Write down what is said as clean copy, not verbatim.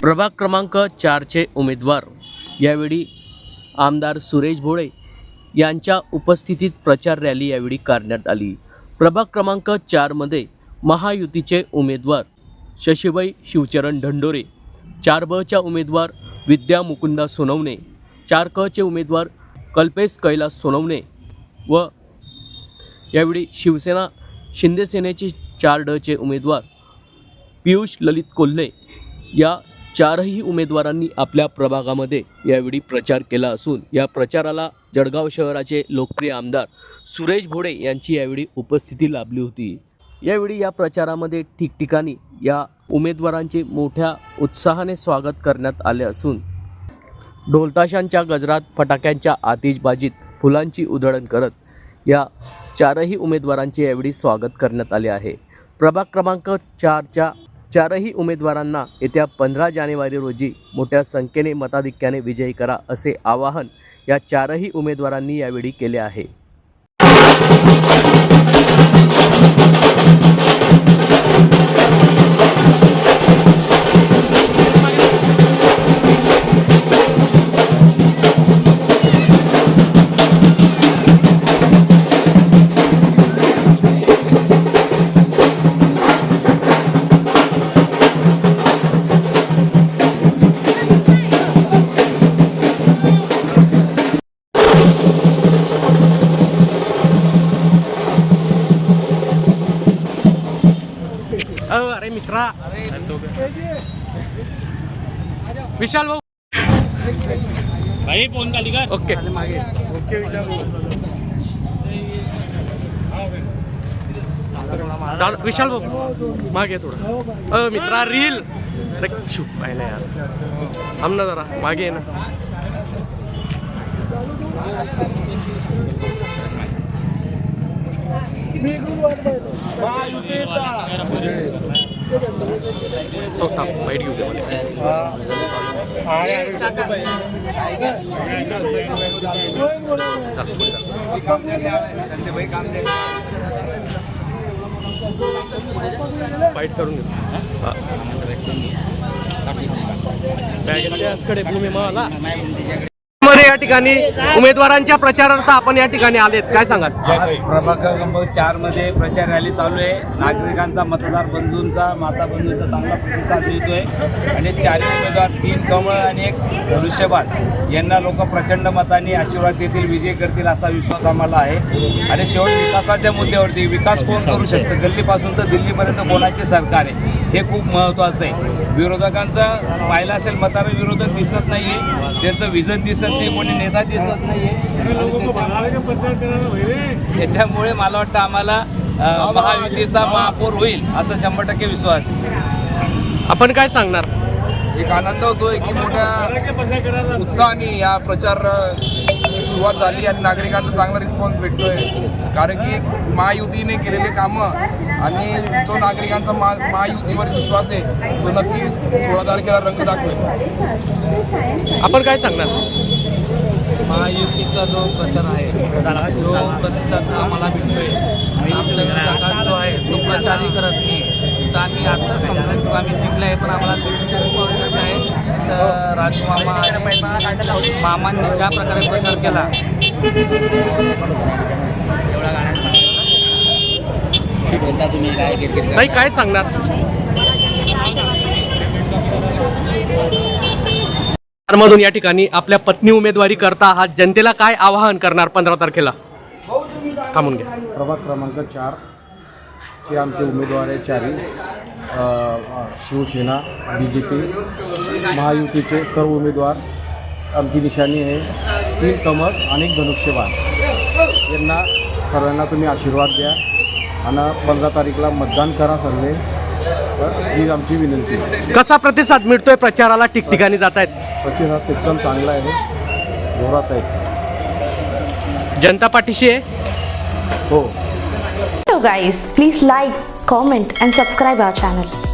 प्रभाग क्रमांक 4चे उमेदवार यावेळी आमदार सुरेश भोळे यांच्या उपस्थितीत प्रचार रॅली यावेळी करण्यात आली। प्रभाग क्रमांक 4 मध्ये महायुतीचे उमेदवार शशीबाई शिवचरण ढंडोरे, 4ब च्या उमेदवार विद्या मुकुंदा सोनवणे, 4क चे उमेदवार कल्पेश कैलास सोनवणे व यावेळी शिवसेना शिंदे सेनेचे 4ड चे उमेदवार पियुष ललित कोल्हे या चारही उमेदवारांनी आपल्या प्रभागामध्ये यावेळी प्रचार केला असून या प्रचाराला जळगाव शहराचे लोकप्रिय आमदार सुरेश भोळे यांची यावेळी उपस्थिती लाभली होती। यावेळी या प्रचारामध्ये ठिकठिकाणी या उमेदवारांचे मोठ्या उत्साहाने स्वागत करण्यात आले असून ढोलताशांच्या गजरात, फटाक्यांच्या आतिषबाजीत, फुलांची उधळण करत या चारही उमेदवारांचे यावेळी स्वागत करण्यात आले आहे। प्रभाग क्रमांक 4च्या चारही उमेदवारांना येत्या 15 जानेवारी रोजी मोठ्या संख्येने मताधिक्याने विजयी करा असे आवाहन या चारही उमेदवारांनी यावेळी केले आहे। अरे मित्रा, विशाल भाऊ भाई फोन खाली कर। ओके ओके विशाल विशाल भाऊ मागे थोडं मित्रा रील पाहिलं यार, थांब ना जरा मागे ये ना। तो थांब बाईट घेऊ दे बाईट करून घेतो भूमी मला या ठिकाणी उमेदवारांच्या प्रचारार्थ आपण या ठिकाणी आलेत, काय सांगाल? प्रभाग क्रमांक 4 मध्ये प्रचार रॅली चालू आहे। नागरिकांचा, मतदार बंधूंचा, माता बंधूंचा चांगला प्रतिसाद मिळतोय आणि चारही उमेदवार 3 कमळ आणि 1 धनुष्यबाण यांना लोक प्रचंड मताने आशीर्वाद देतील, विजय करतील असा विश्वास आम्हाला आहे। आणि शेवट विकासाच्या मुद्द्यावरती, विकास कोण करू शकतं, गल्लीपासून तर दिल्लीपर्यंत कोणाचे सरकार आहे हे खूप महत्त्वाचं आहे। विरोधकांचं पाहिलं असेल, मतदार विरोधक दिसत नाहीये, त्यांचं विजन दिसत नाही, कोणी नेता दिसत नाहीये। त्याच्यामुळे मला वाटतं आम्हाला महायुतीचा महापौर होईल असा 100% विश्वास आहे। आपण काय सांगणार? एक आनंद होतोय की मोठ्या उत्साहाने या प्रचार सुरुवात झाली आणि नागरिकांचा चांगला रिस्पॉन्स भेटतोय, कारण की महायुतीने केलेले कामं आणि जो नागरिकांचा महायुतीवर विश्वास आहे तो नक्कीच 16 तारखेला रंग दाखवेल। आपण काय सांगणार? महायुतीचा जो प्रचार आहे, जो प्रतिसाद आम्हाला भेटतोय, आमच्या विरोधात जो आहे तो प्रचारही करत नाही, तर आम्ही आता समजून आम्ही जिंकले आहे, पण आम्हाला आवश्यक आहे। तर राजू मामांनी ज्या प्रकारे प्रचार केला, नाही काय सांगणार? मधून या ठिकाणी आपल्या पत्नी उमेदवारी करता आहात, जनतेला काय आवाहन करणार 15 तारखेला? थांबून घ्या। प्रभाग क्रमांक 4 चे आमचे उमेदवार आहे चारही, शिवसेना, BJP, महायुतीचे सर्व उमेदवार। आमची निशाणी आहे 3 कमळ आणि 1 धनुष्यबाण। यांना सर्वांना तुम्ही आशीर्वाद द्या आणि 15 तारीखला मतदान करा सर्वे, ही आमची विनंती आहे। कसा प्रतिसाद मिळतोय प्रचाराला? ठिकठिकाणी जात आहेत, प्रतिसाद एकदम चांगला आहे, जोरात आहे। जनता पाठीशी आहे हो। Hello guys, please like, comment and subscribe our channel.